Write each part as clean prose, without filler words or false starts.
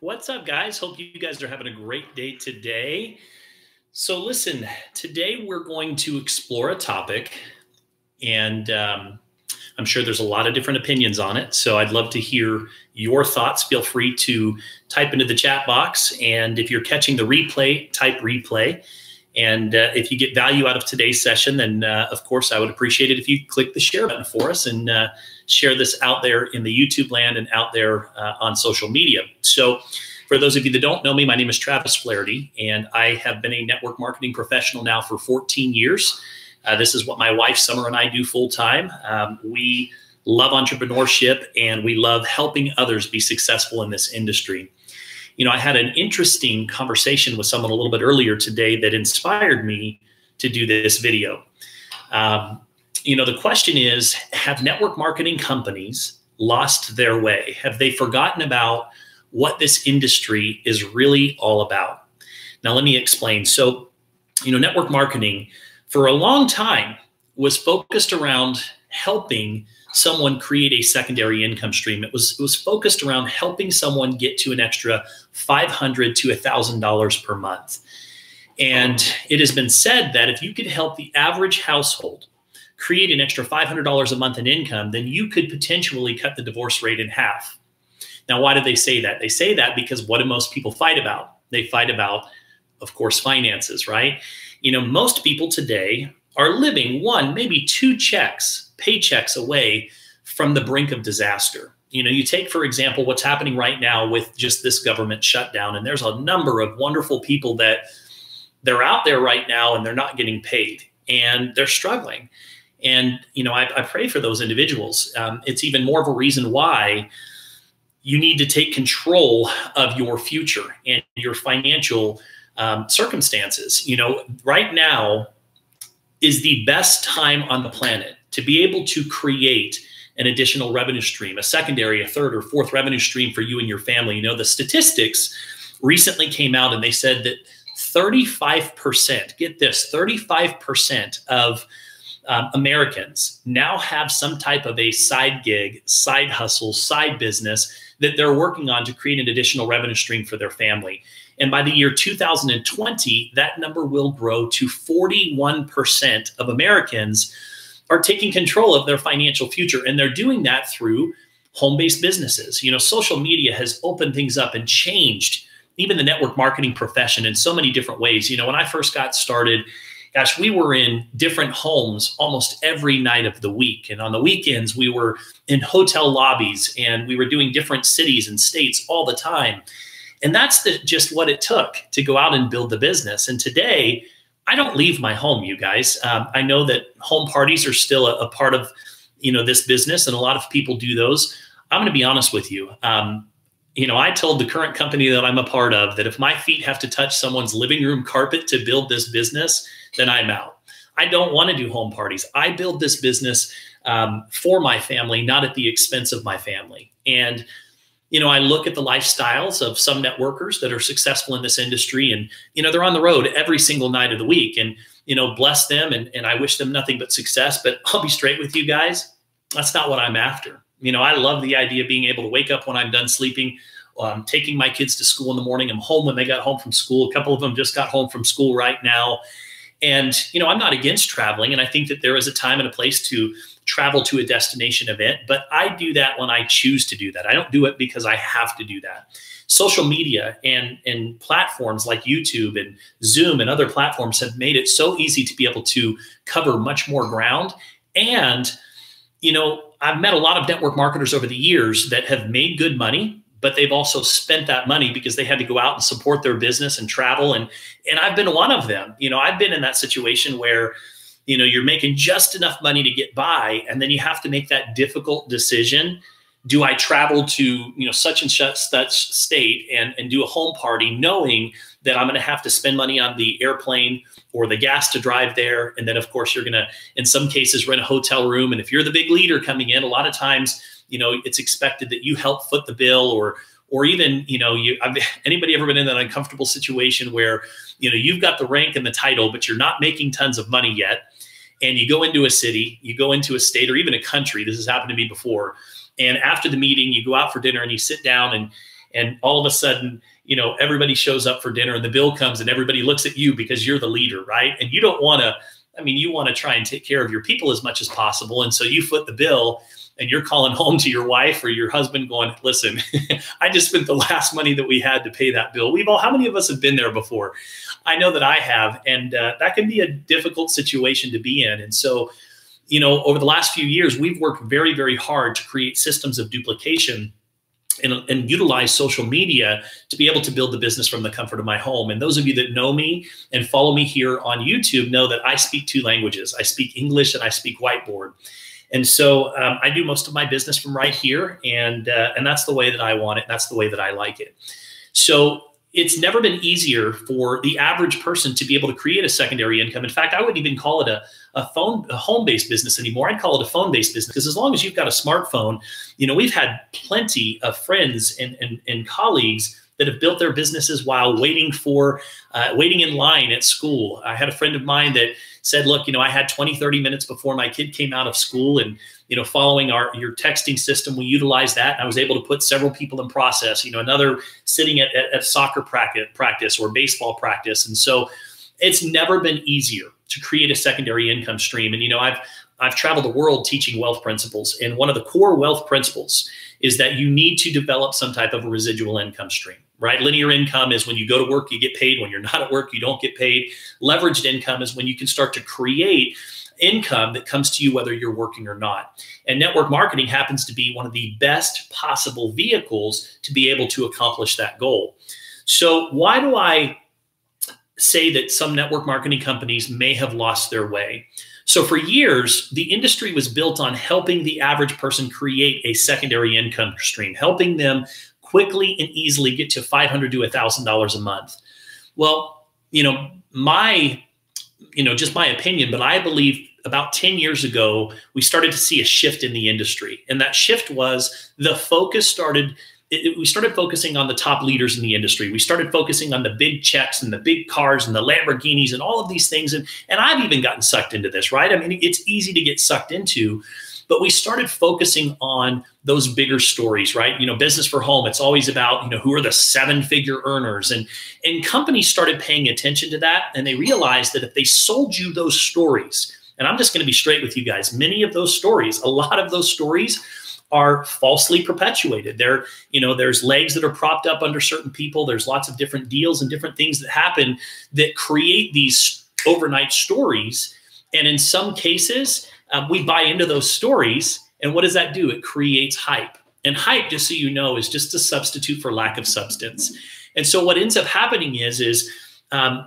What's up, guys? Hope you guys are having a great day today. So, listen, today we're going to explore a topic, and I'm sure there's a lot of different opinions on it. So, I'd love to hear your thoughts. Feel free to type into the chat box. And if you're catching the replay, type replay. And if you get value out of today's session, then of course, I would appreciate it if you click the share button for us and share this out there in the YouTube land and out there on social media. So for those of you that don't know me, my name is Travis Flaherty, and I have been a network marketing professional now for 14 years. This is what my wife, Summer, and I do full time. We love entrepreneurship, and we love helping others be successful in this industry. You know, I had an interesting conversation with someone a little bit earlier today that inspired me to do this video. The question is, have network marketing companies lost their way? Have they forgotten about what this industry is really all about? Now, let me explain. So, network marketing for a long time was focused around helping someone create a secondary income stream. It was focused around helping someone get to an extra $500 to $1,000 per month. And it has been said that if you could help the average household create an extra $500 a month in income, then you could potentially cut the divorce rate in half. Now, why do they say that? They say that because what do most people fight about? They fight about, of course, finances, right? Most people today are living one, maybe two paychecks away from the brink of disaster. You take, for example, what's happening right now with just this government shutdown, and there's a number of wonderful people that they're out there right now and they're not getting paid and they're struggling. And, I pray for those individuals. It's even more of a reason why you need to take control of your future and your financial circumstances. Right now is the best time on the planet to be able to create an additional revenue stream, a secondary, a third or fourth revenue stream for you and your family. The statistics recently came out and they said that 35%, get this, 35% of Americans now have some type of a side gig, side hustle, side business that they're working on to create an additional revenue stream for their family. And by the year 2020, that number will grow to 41% of Americans are taking control of their financial future. And they're doing that through home-based businesses. Social media has opened things up and changed even the network marketing profession in so many different ways. When I first got started, gosh, we were in different homes almost every night of the week. And on the weekends, we were in hotel lobbies and we were doing different cities and states all the time. And that's just what it took to go out and build the business. And today, I don't leave my home, you guys. I know that home parties are still a part of, this business, and a lot of people do those. I'm going to be honest with you. I told the current company that I'm a part of that if my feet have to touch someone's living room carpet to build this business, then I'm out. I don't want to do home parties. I build this business for my family, not at the expense of my family. And I look at the lifestyles of some networkers that are successful in this industry, and, they're on the road every single night of the week, and, bless them. And I wish them nothing but success, but I'll be straight with you guys. That's not what I'm after. I love the idea of being able to wake up when I'm done sleeping, taking my kids to school in the morning. I'm home when they got home from school. A couple of them just got home from school right now. And, I'm not against traveling. And I think that there is a time and a place to travel to a destination event, but I do that when I choose to do that. I don't do it because I have to do that. Social media and platforms like YouTube and Zoom and other platforms have made it so easy to be able to cover much more ground. And, I've met a lot of network marketers over the years that have made good money, but they've also spent that money because they had to go out and support their business and travel. And I've been one of them. I've been in that situation where, you're making just enough money to get by, and then you have to make that difficult decision. Do I travel to, such and such state and do a home party, knowing that I'm going to have to spend money on the airplane or the gas to drive there? And then, of course, you're going to, in some cases, rent a hotel room. And if you're the big leader coming in, a lot of times, it's expected that you help foot the bill, or even, anybody ever been in that uncomfortable situation where, you've got the rank and the title, but you're not making tons of money yet. And you go into a city, you go into a state, or even a country. This has happened to me before. And after the meeting, you go out for dinner and you sit down and all of a sudden, you know, everybody shows up for dinner and the bill comes and everybody looks at you because you're the leader, right? And you don't want to, I mean, you want to try and take care of your people as much as possible. And so you foot the bill and you're calling home to your wife or your husband going, listen, I just spent the last money that we had to pay that bill. How many of us have been there before? I know that I have, and that can be a difficult situation to be in. And so, you know, over the last few years, we've worked very, very hard to create systems of duplication and utilize social media to be able to build the business from the comfort of my home. And those of you that know me and follow me here on YouTube know that I speak two languages. I speak English and I speak whiteboard. And so I do most of my business from right here, and that's the way that I want it. That's the way that I like it. So it's never been easier for the average person to be able to create a secondary income. In fact, I wouldn't even call it a home-based business anymore. I'd call it a phone-based business, because as long as you've got a smartphone, you know, we've had plenty of friends and colleagues that have built their businesses while waiting in line at school. I had a friend of mine that said, look, you know, I had 20, 30 minutes before my kid came out of school, and, you know, following your texting system, we utilized that. And I was able to put several people in process, you know, another sitting at soccer practice or baseball practice. And so it's never been easier to create a secondary income stream. And, you know, I've traveled the world teaching wealth principles. And one of the core wealth principles is that you need to develop some type of a residual income stream, right? Linear income is when you go to work, you get paid. When you're not at work, you don't get paid. Leveraged income is when you can start to create income that comes to you whether you're working or not. And network marketing happens to be one of the best possible vehicles to be able to accomplish that goal. So why do I say that some network marketing companies may have lost their way? So for years, the industry was built on helping the average person create a secondary income stream, helping them quickly and easily get to $500 to $1,000 a month. Well, you know, just my opinion, but I believe about 10 years ago, we started to see a shift in the industry. And that shift was the focus we started focusing on the top leaders in the industry. We started focusing on the big checks and the big cars and the Lamborghinis and all of these things. And I've even gotten sucked into this, right? I mean, it's easy to get sucked into, but we started focusing on those bigger stories, right? You know, business for home, it's always about, you know, who are the 7-figure earners, and companies started paying attention to that. And they realized that if they sold you those stories, and I'm just going to be straight with you guys, many of those stories, a lot of those stories are falsely perpetuated. There's legs that are propped up under certain people. There's lots of different deals and different things that happen that create these overnight stories. And in some cases, we buy into those stories. And what does that do? It creates hype. And hype, just so you know, is just a substitute for lack of substance. And so what ends up happening is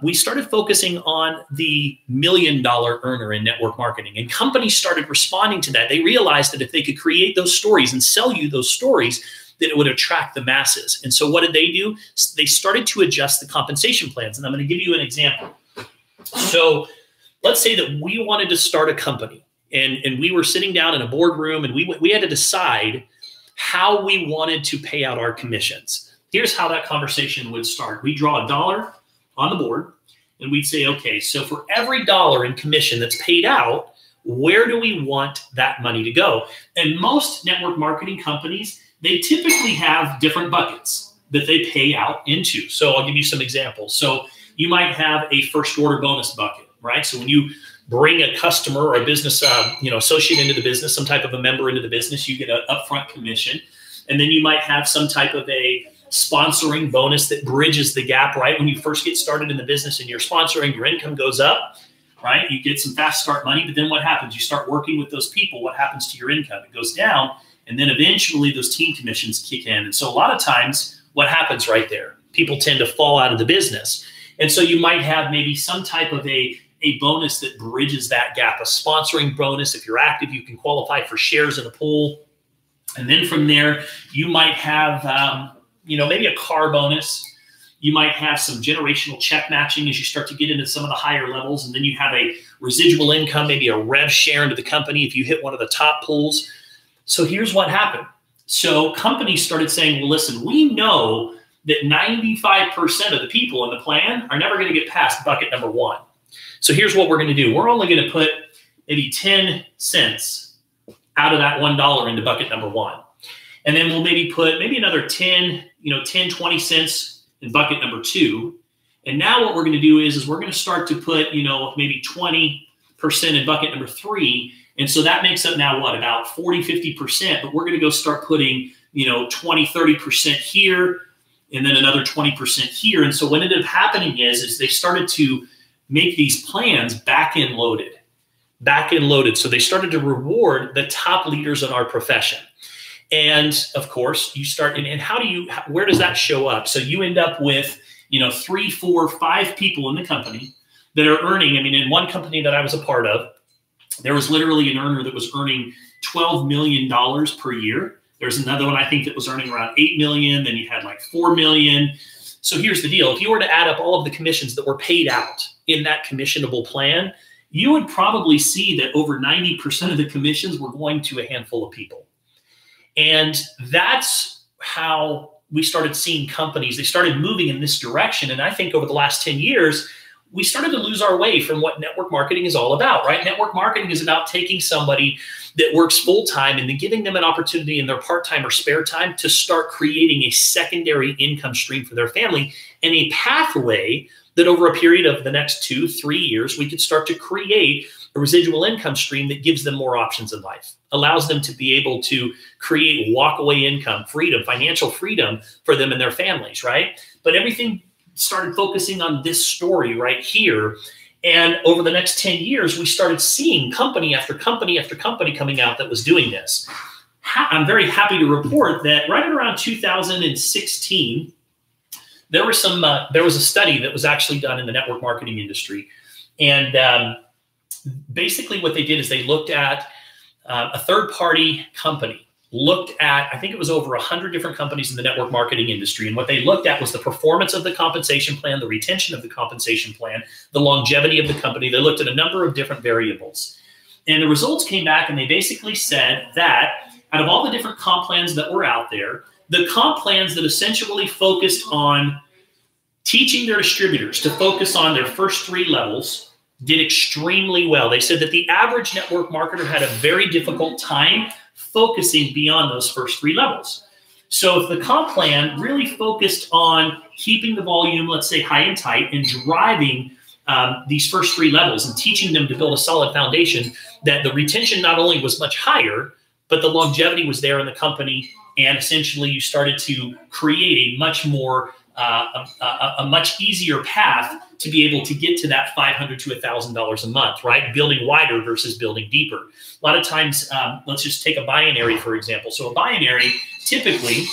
we started focusing on the $1 million earner in network marketing, and companies started responding to that. They realized that if they could create those stories and sell you those stories, that it would attract the masses. And so what did they do? They started to adjust the compensation plans. And I'm going to give you an example. So let's say that we wanted to start a company, and we were sitting down in a boardroom, and we had to decide how we wanted to pay out our commissions. Here's how that conversation would start. We draw a dollar on the board, and we'd say, okay, so for every dollar in commission that's paid out, where do we want that money to go? And most network marketing companies, they typically have different buckets that they pay out into. So I'll give you some examples. So you might have a first order bonus bucket, right? So when you bring a customer or a business associate into the business, some type of a member into the business, you get an upfront commission. And then you might have some type of a sponsoring bonus that bridges the gap, right? When you first get started in the business and you're sponsoring, your income goes up, right? You get some fast start money, but then what happens? You start working with those people. What happens to your income? It goes down, and then eventually those team commissions kick in. And so a lot of times what happens right there? People tend to fall out of the business. And so you might have maybe some type of a bonus that bridges that gap, a sponsoring bonus. If you're active, you can qualify for shares in a pool. And then from there, you might have maybe a car bonus. You might have some generational check matching as you start to get into some of the higher levels. And then you have a residual income, maybe a rev share into the company if you hit one of the top pools. So here's what happened. So companies started saying, well, listen, we know that 95% of the people in the plan are never going to get past bucket number 1. So here's what we're going to do. We're only going to put maybe 10 cents out of that $1 into bucket number 1. And then we'll maybe put maybe another 10, 10, 20 cents in bucket number 2. And now what we're going to do is we're going to start to put, maybe 20% in bucket number 3. And so that makes up now what, about 40, 50%. But we're going to go start putting, 20, 30% here, and then another 20% here. And so what ended up happening is they started to make these plans back-end loaded. So they started to reward the top leaders in our profession. And of course, you start, and where does that show up? So you end up with, 3, 4, 5 people in the company that are earning. I mean, in one company that I was a part of, there was literally an earner that was earning $12 million per year. There's another one, I think, that was earning around $8 million. Then you had like $4 million. So here's the deal. If you were to add up all of the commissions that were paid out in that commissionable plan, you would probably see that over 90% of the commissions were going to a handful of people. And that's how we started seeing companies, they started moving in this direction. And I think over the last 10 years, we started to lose our way from what network marketing is all about, right? Network marketing is about taking somebody that works full-time and then giving them an opportunity in their part-time or spare time to start creating a secondary income stream for their family and a pathway that over a period of the next 2-3 years, we could start to create a residual income stream that gives them more options in life, allows them to be able to create walk-away income, freedom, financial freedom for them and their families, right? But everything started focusing on this story right here. And over the next 10 years, we started seeing company after company after company coming out that was doing this. I'm very happy to report that right around 2016, there was a study that was actually done in the network marketing industry. And basically what they did is they looked at a third-party company, looked at, I think it was over 100 different companies in the network marketing industry. And what they looked at was the performance of the compensation plan, the retention of the compensation plan, the longevity of the company. They looked at a number of different variables. And the results came back and they basically said that out of all the different comp plans that were out there, the comp plans that essentially focused on teaching their distributors to focus on their first 3 levels did extremely well. They said that the average network marketer had a very difficult time focusing beyond those first 3 levels. So if the comp plan really focused on keeping the volume, let's say high and tight, and driving these first 3 levels and teaching them to build a solid foundation, that the retention not only was much higher, but the longevity was there in the company. And essentially you started to create a much more, a much easier path to be able to get to that $500 to $1,000 a month, right? Building wider versus building deeper. A lot of times, let's just take a binary, for example. So a binary, typically,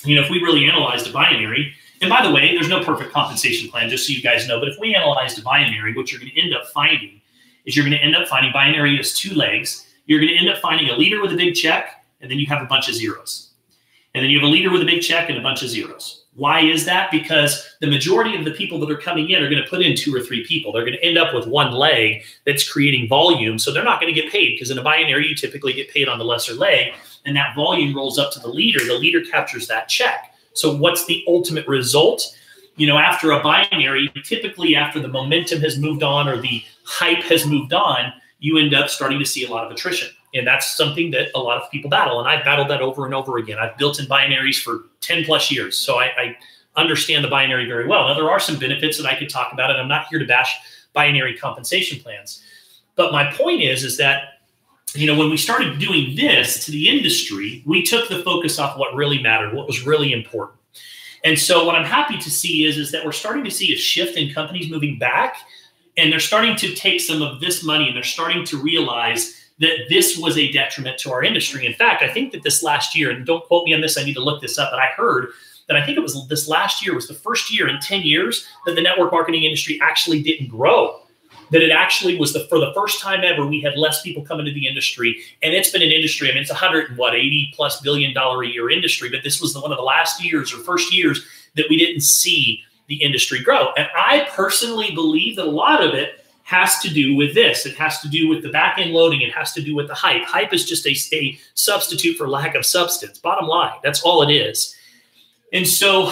if we really analyzed a binary, and by the way, there's no perfect compensation plan, just so you guys know, but if we analyzed a binary, what you're going to end up finding is you're going to end up finding binary has 2 legs. You're going to end up finding a leader with a big check, and then you have a bunch of zeros. And then you have a leader with a big check and a bunch of zeros. Why is that? Because the majority of the people that are coming in are going to put in 2 or 3 people. They're going to end up with 1 leg that's creating volume. So they're not going to get paid, because in a binary, you typically get paid on the lesser leg, and that volume rolls up to the leader. The leader captures that check. So what's the ultimate result? After a binary, typically after the momentum has moved on or the hype has moved on, you end up starting to see a lot of attrition. And that's something that a lot of people battle. And I've battled that over and over again. I've built in binaries for 10 plus years. So I understand the binary very well. Now, there are some benefits that I could talk about, and I'm not here to bash binary compensation plans. But my point is that, when we started doing this to the industry, we took the focus off what really mattered, what was really important. And so what I'm happy to see is that we're starting to see a shift in companies moving back, and they're starting to take some of this money and they're starting to realize that this was a detriment to our industry. In fact, I think that this last year, and don't quote me on this, I need to look this up, but I heard that I think it was this last year was the first year in 10 years that the network marketing industry actually didn't grow. That it actually was for the first time ever, we had less people come into the industry. And it's been an industry, I mean, it's $180+ billion a year industry, but this was one of the last years or first years that we didn't see the industry grow. And I personally believe that a lot of it has to do with this. It has to do with the back end loading. It has to do with the hype. Hype is just a substitute for lack of substance. Bottom line, that's all it is. And so,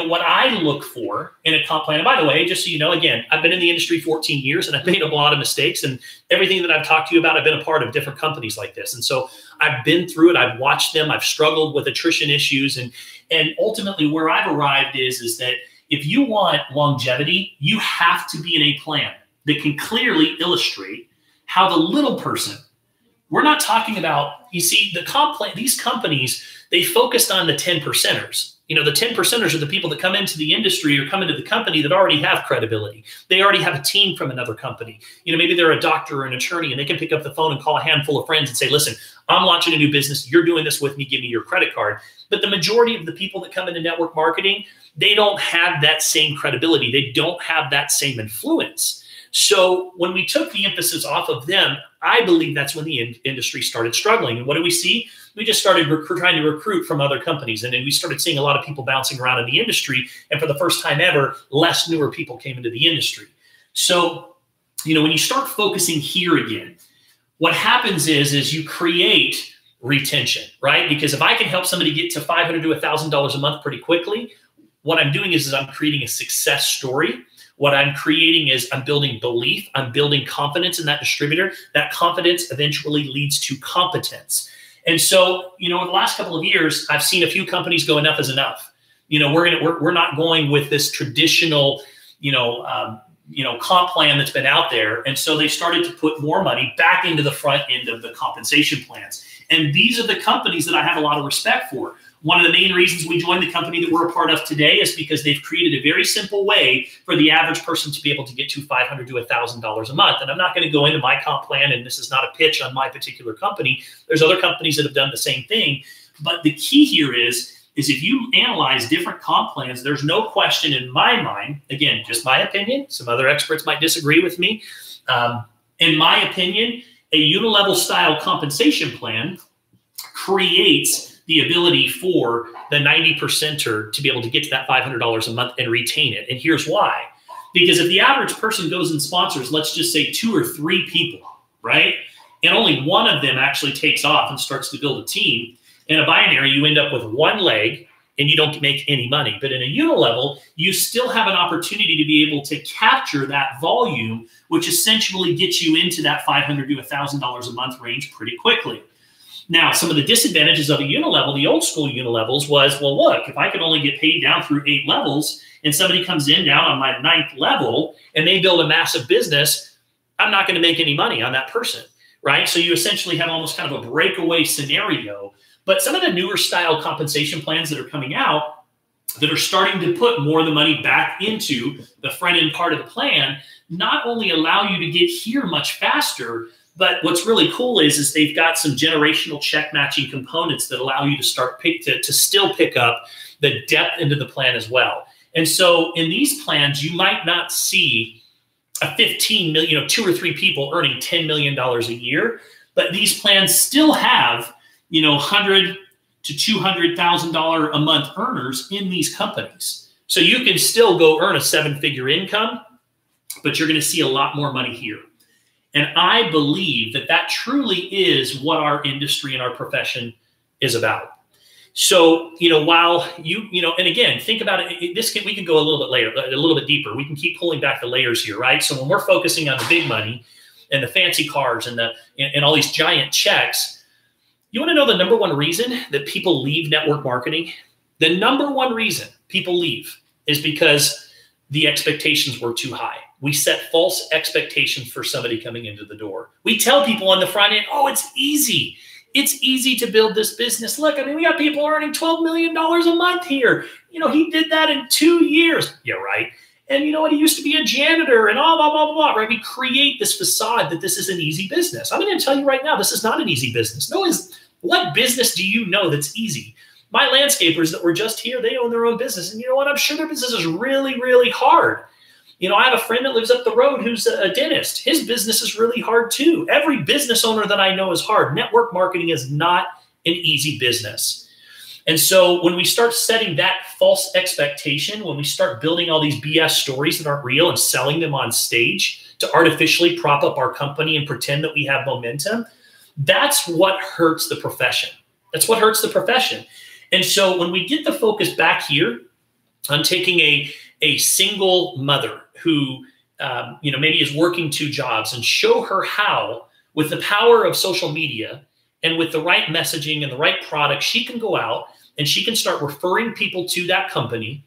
what I look for in a comp plan, and by the way, just so you know, again, I've been in the industry 14 years and I've made a lot of mistakes, and everything that I've talked to you about, I've been a part of different companies like this. And so I've been through it. I've watched them. I've struggled with attrition issues. And ultimately where I've arrived is that if you want longevity, you have to be in a plan that can clearly illustrate how the little person, we're not talking about, you see, these companies, they focused on the 10 percenters. You know, the 10 percenters are the people that come into the industry or come into the company that already have credibility. They already have a team from another company. You know, maybe they're a doctor or an attorney and they can pick up the phone and call a handful of friends and say, listen, I'm launching a new business. You're doing this with me. Give me your credit card. But the majority of the people that come into network marketing, they don't have that same credibility. They don't have that same influence. So when we took the emphasis off of them, I believe that's when the industry started struggling. And what do we see? We just started trying to recruit from other companies. And then we started seeing a lot of people bouncing around in the industry. And for the first time ever, less newer people came into the industry. So, you know, when you start focusing here again, what happens is you create retention, right? Because if I can help somebody get to $500 to $1,000 a month pretty quickly, what I'm doing is I'm creating a success story. What I'm creating is I'm building belief. I'm building confidence in that distributor. That confidence eventually leads to competence. And so, you know, in the last couple of years, I've seen a few companies go enough is enough. You know, we're not going with this traditional, comp plan that's been out there. And so they started to put more money back into the front end of the compensation plans. And these are the companies that I have a lot of respect for. One of the main reasons we joined the company that we're a part of today is because they've created a very simple way for the average person to be able to get to $500 to $1,000 a month. And I'm not going to go into my comp plan, and this is not a pitch on my particular company. There's other companies that have done the same thing. But the key here is if you analyze different comp plans, there's no question in my mind, again, just my opinion, some other experts might disagree with me. In my opinion, a unilevel style compensation plan creates the ability for the 90 percenter to be able to get to that $500 a month and retain it. And here's why. Because if the average person goes and sponsors, let's just say 2 or 3 people, right? And only one of them actually takes off and starts to build a team. In a binary, you end up with one leg and you don't make any money. But in a unilevel, you still have an opportunity to be able to capture that volume, which essentially gets you into that $500 to $1,000 a month range pretty quickly. Now, some of the disadvantages of a unilevel, the old school unilevels was, well, look, if I could only get paid down through 8 levels and somebody comes in down on my 9th level and they build a massive business, I'm not going to make any money on that person, right? So you essentially have almost kind of a breakaway scenario. But some of the newer style compensation plans that are coming out that are starting to put more of the money back into the front end part of the plan, not only allow you to get here much faster, but what's really cool is they've got some generational check matching components that allow you to start to still pick up the depth into the plan as well. And so in these plans, you might not see a 15 million, 2 or 3 people earning $10 million a year, but these plans still have, $100,000 to $200,000 a month earners in these companies. So you can still go earn a 7-figure income, but you're going to see a lot more money here. And I believe that that truly is what our industry and our profession is about. So, while and again, think about it. We can go a little bit later, a little bit deeper. We can keep pulling back the layers here, right? So when we're focusing on the big money and the fancy cars and all these giant checks, you want to know the number one reason that people leave network marketing? The number one reason people leave is because the expectations were too high. We set false expectations for somebody coming into the door. We tell people on the front end, oh, it's easy. It's easy to build this business. Look, we got people earning $12 million a month here. He did that in 2 years. Yeah, right. And you know what? He used to be a janitor and blah, blah, blah, blah, right? We create this facade that this is an easy business. I'm going to tell you right now, this is not an easy business. What business do you know that's easy? My landscapers that were just here, they own their own business. And you know what? I'm sure their business is really, really hard. I have a friend that lives up the road who's a dentist. His business is really hard too. Every business owner that I know is hard. Network marketing is not an easy business. And so when we start setting that false expectation, when we start building all these BS stories that aren't real and selling them on stage to artificially prop up our company and pretend that we have momentum, that's what hurts the profession. That's what hurts the profession. And so when we get the focus back here on taking a single mother who, maybe is working 2 jobs and show her how, with the power of social media And with the right messaging and the right product, she can go out and she can start referring people to that company,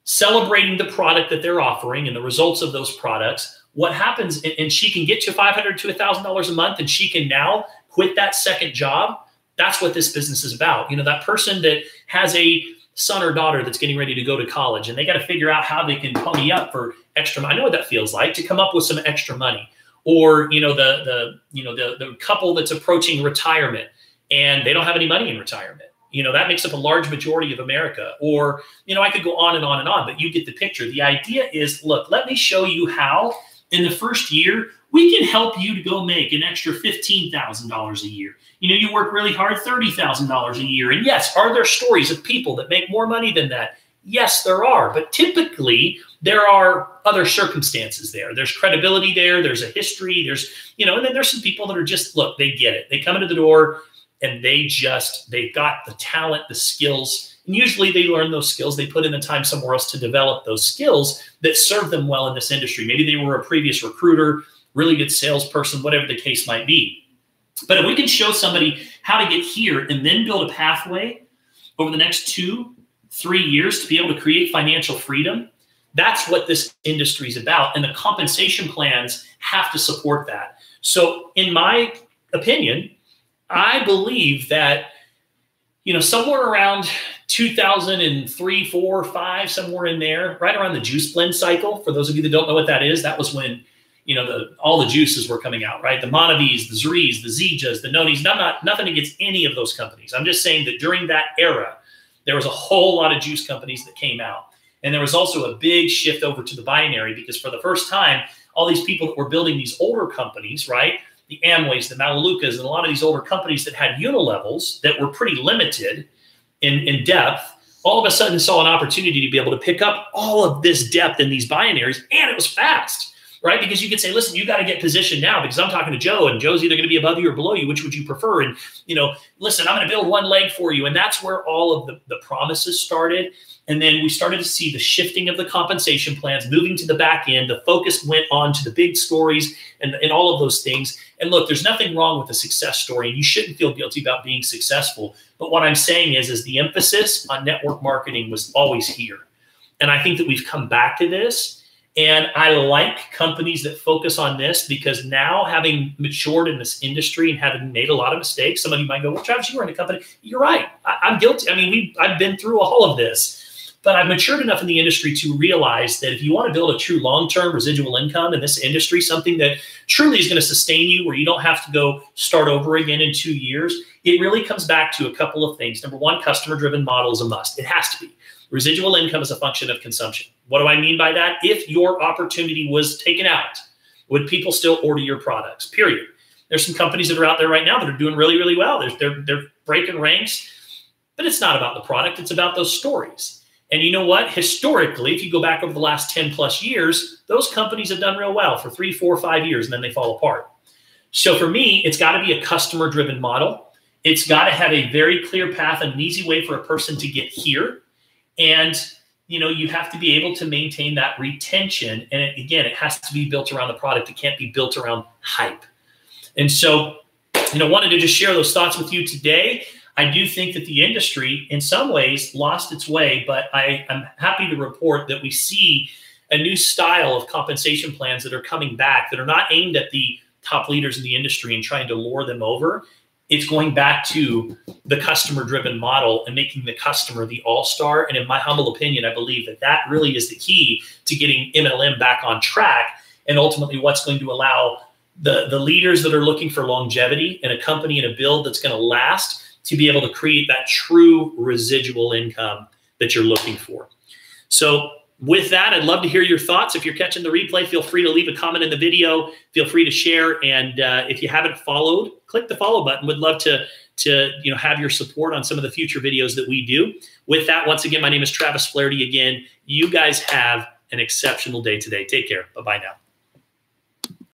celebrating the product that they're offering and the results of those products. What happens, and she can get to $500 to $1,000 a month, and she can now quit that second job. That's what this business is about. You know, that person that has a son or daughter that's getting ready to go to college, and they got to figure out how they can pony up for extra money. I know what that feels like, to come up with some extra money. Or, you know, the couple that's approaching retirement and they don't have any money in retirement. You know, that makes up a large majority of America. Or, you know, I could go on and on and on, but you get the picture. The idea is, look, let me show you how in the first year we can help you to go make an extra $15,000 a year. You know, you work really hard, $30,000 a year. And yes, are there stories of people that make more money than that? Yes, there are. But typically, there are other circumstances there. There's credibility there. There's a history. There's, you know, and then there's some people that are just, look, they get it. They come into the door and they've got the talent, the skills. And usually they learn those skills. They put in the time somewhere else to develop those skills that serve them well in this industry. Maybe they were a previous recruiter, really good salesperson, whatever the case might be. But if we can show somebody how to get here and then build a pathway over the next 2-3 years to be able to create financial freedom, that's what this industry is about. And the compensation plans have to support that. So in my opinion, I believe that, you know, somewhere around 2003, 4, 5, somewhere in there, right around the juice blend cycle. For those of you that don't know what that is, that was when, you know, all the juices were coming out, right? The Monavis, the Zrees, the Zijas, the Nonis. Nothing against any of those companies. I'm just saying that during that era, there was a whole lot of juice companies that came out. And there was also a big shift over to the binary, because for the first time, all these people that were building these older companies, right? The Amways, the Malalukas, and a lot of these older companies that had unilevels that were pretty limited in depth, all of a sudden saw an opportunity to be able to pick up all of this depth in these binaries, and it was fast, right? Because you could say, listen, you got to get positioned now because I'm talking to Joe, and Joe's either going to be above you or below you. Which would you prefer? And, you know, listen, I'm going to build one leg for you. And that's where all of the promises started. And then we started to see the shifting of the compensation plans, moving to the back end. The focus went on to the big stories and all of those things. And look, there's nothing wrong with a success story, and you shouldn't feel guilty about being successful. But what I'm saying is the emphasis on network marketing was always here. And I think that we've come back to this. And I like companies that focus on this, because now, having matured in this industry and having made a lot of mistakes, some of you might go, well, Travis, you were in a company. You're right. I'm guilty. I mean, I've been through all of this. But I've matured enough in the industry to realize that if you want to build a true long-term residual income in this industry, something that truly is going to sustain you, where you don't have to go start over again in 2 years, it really comes back to a couple of things. Number one, customer-driven model is a must. It has to be. Residual income is a function of consumption. What do I mean by that? If your opportunity was taken out, would people still order your products? Period. There's some companies that are out there right now that are doing really, really well. They're breaking ranks, but it's not about the product. It's about those stories. And you know what? Historically, if you go back over the last 10 plus years, those companies have done real well for 3, 4, 5 years, and then they fall apart. So for me, it's got to be a customer-driven model. It's got to have a very clear path and an easy way for a person to get here. And, you know, you have to be able to maintain that retention. And again, it has to be built around the product. It can't be built around hype. And so, you know, wanted to just share those thoughts with you today. I do think that the industry, in some ways, lost its way, but I'm happy to report that we see a new style of compensation plans that are coming back, that are not aimed at the top leaders in the industry and trying to lure them over. It's going back to the customer-driven model and making the customer the all-star. And in my humble opinion, I believe that that really is the key to getting MLM back on track, and ultimately what's going to allow the leaders that are looking for longevity in a company and a build that's going to last to be able to create that true residual income that you're looking for. So with that, I'd love to hear your thoughts. If you're catching the replay, feel free to leave a comment in the video. Feel free to share. And if you haven't followed, click the follow button. Would love to have your support on some of the future videos that we do. With that, once again, my name is Travis Flaherty. Again, you guys have an exceptional day today. Take care. Bye-bye now.